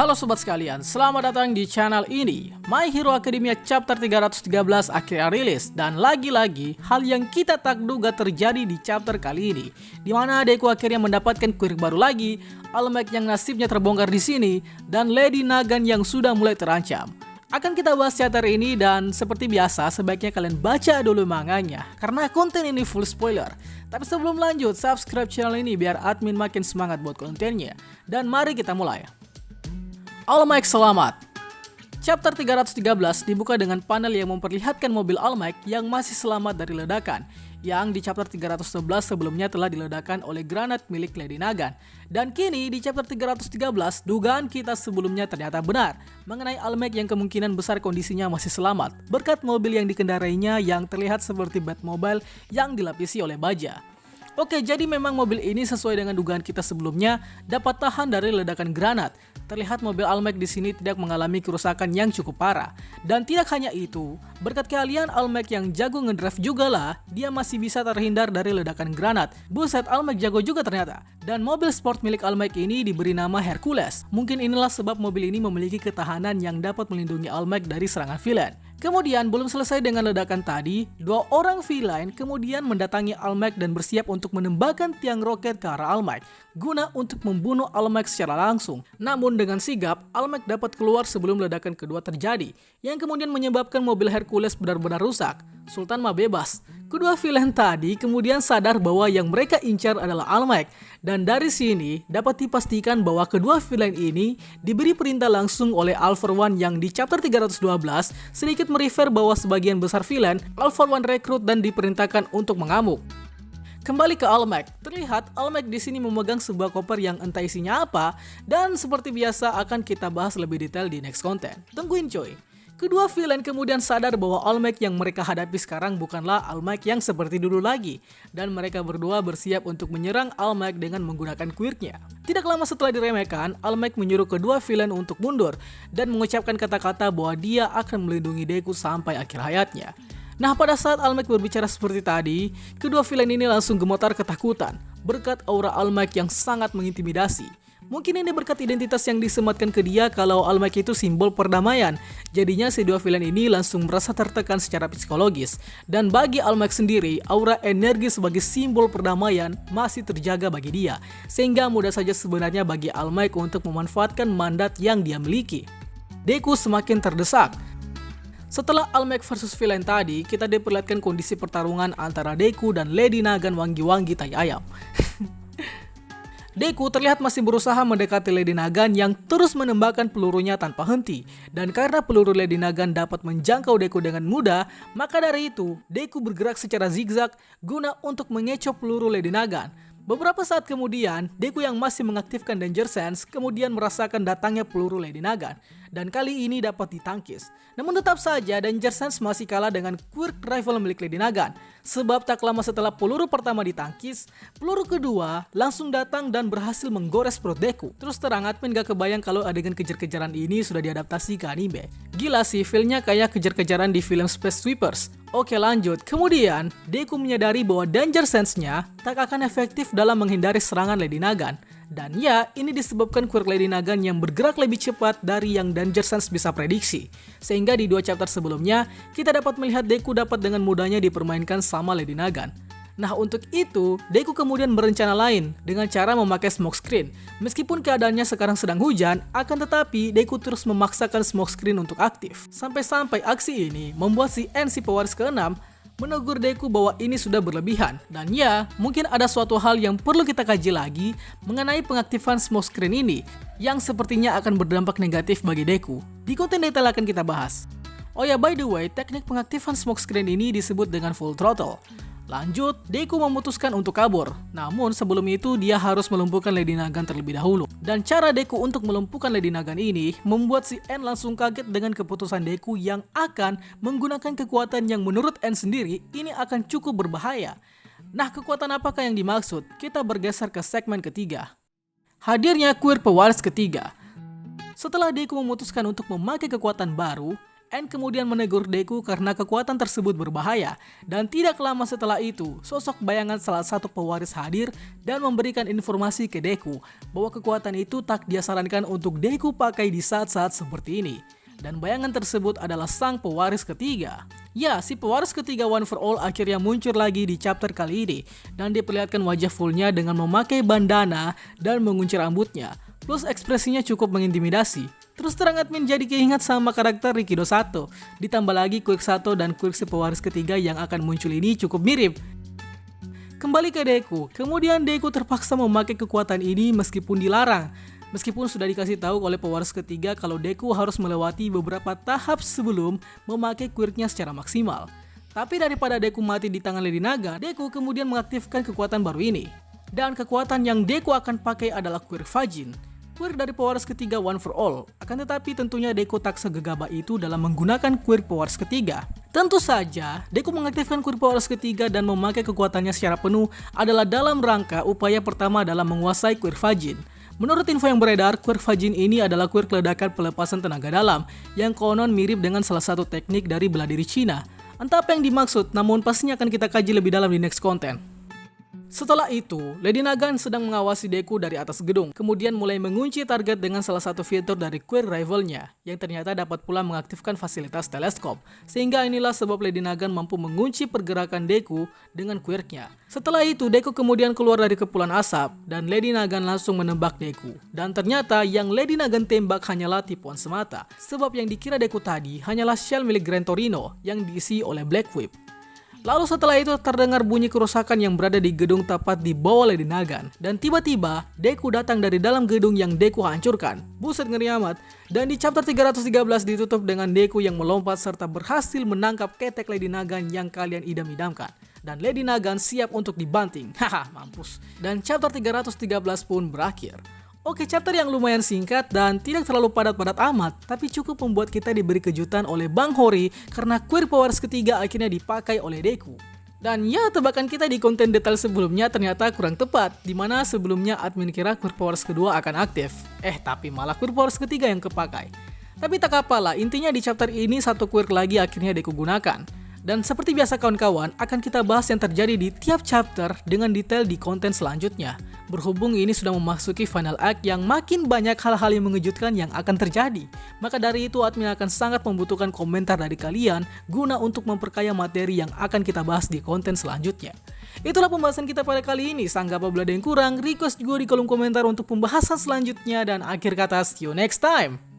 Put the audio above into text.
Halo sobat sekalian, selamat datang di channel ini. My Hero Academia chapter 313 akhirnya rilis, dan lagi-lagi hal yang kita tak duga terjadi di chapter kali ini, di mana Deku akhirnya mendapatkan quirk baru lagi, Almec yang nasibnya terbongkar di sini, dan Lady Nagan yang sudah mulai terancam. Akan kita bahas chapter ini, dan seperti biasa sebaiknya kalian baca dulu manganya karena konten ini full spoiler. Tapi sebelum lanjut, subscribe channel ini biar admin makin semangat buat kontennya. Dan mari kita mulai. Almec selamat. Chapter 313 dibuka dengan panel yang memperlihatkan mobil Almec yang masih selamat dari ledakan, yang di chapter 311 sebelumnya telah diledakkan oleh granat milik Lady Nagan. Dan kini di chapter 313 dugaan kita sebelumnya ternyata benar mengenai Almec yang kemungkinan besar kondisinya masih selamat berkat mobil yang dikendarainya yang terlihat seperti Batmobile yang dilapisi oleh baja. Oke, jadi memang mobil ini sesuai dengan dugaan kita sebelumnya dapat tahan dari ledakan granat. Terlihat mobil Almec di sini tidak mengalami kerusakan yang cukup parah. Dan tidak hanya itu, berkat keahlian Almec yang jago ngedrive juga lah, dia masih bisa terhindar dari ledakan granat. Buset, Almec jago juga ternyata. Dan mobil sport milik Almec ini diberi nama Hercules. Mungkin inilah sebab mobil ini memiliki ketahanan yang dapat melindungi Almec dari serangan villain. Kemudian belum selesai dengan ledakan tadi, dua orang villain kemudian mendatangi Almec dan bersiap untuk menembakkan tiang roket ke arah Almec guna untuk membunuh Almec secara langsung. Namun dengan sigap, Almec dapat keluar sebelum ledakan kedua terjadi, yang kemudian menyebabkan mobil Hercules benar-benar rusak. Sultan mah bebas. Kedua villain tadi kemudian sadar bahwa yang mereka incar adalah Almec, dan dari sini dapat dipastikan bahwa kedua villain ini diberi perintah langsung oleh All For One yang di chapter 312 sedikit merefer bahwa sebagian besar villain All For One rekrut dan diperintahkan untuk mengamuk. Kembali ke Almec, terlihat Almec di sini memegang sebuah koper yang entah isinya apa, dan seperti biasa akan kita bahas lebih detail di next content. Tungguin coy. Kedua villain kemudian sadar bahwa Almec yang mereka hadapi sekarang bukanlah Almec yang seperti dulu lagi, dan mereka berdua bersiap untuk menyerang Almec dengan menggunakan quirknya. Tidak lama setelah diremehkan, Almec menyuruh kedua villain untuk mundur dan mengucapkan kata-kata bahwa dia akan melindungi Deku sampai akhir hayatnya. Nah, pada saat Almec berbicara seperti tadi, kedua villain ini langsung gemetar ketakutan berkat aura Almec yang sangat mengintimidasi. Mungkin ini berkat identitas yang disematkan ke dia kalau Almec itu simbol perdamaian. Jadinya si dua villain ini langsung merasa tertekan secara psikologis. Dan bagi Almec sendiri, aura energi sebagai simbol perdamaian masih terjaga bagi dia. Sehingga mudah saja sebenarnya bagi Almec untuk memanfaatkan mandat yang dia miliki. Deku semakin terdesak. Setelah Almec versus villain tadi, kita diperlihatkan kondisi pertarungan antara Deku dan Lady Nagan wangi-wangi tai ayam. Deku terlihat masih berusaha mendekati Lady Nagan yang terus menembakkan pelurunya tanpa henti. Dan karena peluru Lady Nagan dapat menjangkau Deku dengan mudah, maka dari itu Deku bergerak secara zigzag guna untuk mengecoh peluru Lady Nagan. Beberapa saat kemudian, Deku yang masih mengaktifkan Danger Sense kemudian merasakan datangnya peluru Lady Nagan, dan kali ini dapat ditangkis. Namun tetap saja Danger Sense masih kalah dengan quirk rifle milik Lady Nagan, sebab tak lama setelah peluru pertama ditangkis, peluru kedua langsung datang dan berhasil menggores perut Deku. Terus terang admin gak kebayang kalau adegan kejar-kejaran ini sudah diadaptasi ke anime. Gila sih, feelnya kayak kejar-kejaran di film Space Sweepers. Oke lanjut, kemudian Deku menyadari bahwa Danger Sense-nya tak akan efektif dalam menghindari serangan Lady Nagan. Dan ya, ini disebabkan quirk Lady Nagan yang bergerak lebih cepat dari yang Danger Sense bisa prediksi. Sehingga di dua chapter sebelumnya, kita dapat melihat Deku dapat dengan mudahnya dipermainkan sama Lady Nagan. Nah untuk itu, Deku kemudian berencana lain dengan cara memakai smoke screen. Meskipun keadaannya sekarang sedang hujan, akan tetapi Deku terus memaksakan smoke screen untuk aktif. Sampai-sampai aksi ini membuat si NC Pewaris ke-6 menegur Deku bahwa ini sudah berlebihan. Dan ya, mungkin ada suatu hal yang perlu kita kaji lagi mengenai pengaktifan smoke screen ini, yang sepertinya akan berdampak negatif bagi Deku. Di konten detail akan kita bahas. Oh ya, by the way, teknik pengaktifan smoke screen ini disebut dengan full throttle. Lanjut, Deku memutuskan untuk kabur. Namun sebelum itu dia harus melumpuhkan Lady Nagan terlebih dahulu. Dan cara Deku untuk melumpuhkan Lady Nagan ini membuat si N langsung kaget dengan keputusan Deku yang akan menggunakan kekuatan yang menurut N sendiri ini akan cukup berbahaya. Nah, kekuatan apakah yang dimaksud? Kita bergeser ke segmen ketiga. Hadirnya quirk pewaris ketiga. Setelah Deku memutuskan untuk memakai kekuatan baru, Aang kemudian menegur Deku karena kekuatan tersebut berbahaya, dan tidak lama setelah itu, sosok bayangan salah satu pewaris hadir dan memberikan informasi ke Deku bahwa kekuatan itu tak dia sarankan untuk Deku pakai di saat-saat seperti ini. Dan bayangan tersebut adalah sang pewaris ketiga. Ya, si pewaris ketiga One for All akhirnya muncul lagi di chapter kali ini, dan diperlihatkan wajah fullnya dengan memakai bandana dan mengunci rambutnya, plus ekspresinya cukup mengintimidasi. Terus terang admin jadi keingat sama karakter Rikido Sato. Ditambah lagi Quirk Sato dan Quirk si pewaris ketiga yang akan muncul ini cukup mirip. Kembali ke Deku, kemudian Deku terpaksa memakai kekuatan ini meskipun dilarang. Meskipun sudah dikasih tahu oleh pewaris ketiga kalau Deku harus melewati beberapa tahap sebelum memakai Quirknya secara maksimal. Tapi daripada Deku mati di tangan Lady Naga, Deku kemudian mengaktifkan kekuatan baru ini. Dan kekuatan yang Deku akan pakai adalah Quirk Fajin. Quirk dari pewaris ketiga One for All. Akan tetapi tentunya Deku tak segegabah itu dalam menggunakan Quirk pewaris ketiga. Tentu saja, Deku mengaktifkan Quirk pewaris ketiga dan memakai kekuatannya secara penuh adalah dalam rangka upaya pertama dalam menguasai Quirk Fajin. Menurut info yang beredar, Quirk Fajin ini adalah Quirk ledakan pelepasan tenaga dalam yang konon mirip dengan salah satu teknik dari bela diri Cina. Entah apa yang dimaksud, namun pastinya akan kita kaji lebih dalam di next konten. Setelah itu, Lady Naga sedang mengawasi Deku dari atas gedung, kemudian mulai mengunci target dengan salah satu fitur dari Quirk rivalnya, yang ternyata dapat pula mengaktifkan fasilitas teleskop, sehingga inilah sebab Lady Naga mampu mengunci pergerakan Deku dengan Quirknya. Setelah itu, Deku kemudian keluar dari kepulan asap, dan Lady Naga langsung menembak Deku. Dan ternyata yang Lady Naga tembak hanyalah tipuan semata, sebab yang dikira Deku tadi hanyalah shell milik Gran Torino yang diisi oleh Black Whip. Lalu setelah itu terdengar bunyi kerusakan yang berada di gedung tepat di bawah Lady Naga. Dan tiba-tiba Deku datang dari dalam gedung yang Deku hancurkan. Buset, ngeri amat. Dan di chapter 313 ditutup dengan Deku yang melompat serta berhasil menangkap ketek Lady Naga yang kalian idam-idamkan. Dan Lady Naga siap untuk dibanting. Haha, mampus. Dan chapter 313 pun berakhir. Oke, chapter yang lumayan singkat dan tidak terlalu padat-padat amat, tapi cukup membuat kita diberi kejutan oleh Bang Hori karena Quirk pewaris ketiga akhirnya dipakai oleh Deku. Dan ya, tebakan kita di konten detail sebelumnya ternyata kurang tepat, dimana sebelumnya admin kira Quirk pewaris kedua akan aktif. Tapi malah Quirk pewaris ketiga yang kepakai. Tapi tak apalah, intinya di chapter ini satu Quirk lagi akhirnya Deku gunakan. Dan seperti biasa kawan-kawan, akan kita bahas yang terjadi di tiap chapter dengan detail di konten selanjutnya. Berhubung ini sudah memasuki final act yang makin banyak hal-hal yang mengejutkan yang akan terjadi. Maka dari itu admin akan sangat membutuhkan komentar dari kalian guna untuk memperkaya materi yang akan kita bahas di konten selanjutnya. Itulah pembahasan kita pada kali ini. Sanggap apabila ada yang kurang, request juga di kolom komentar untuk pembahasan selanjutnya. Dan akhir kata, see you next time.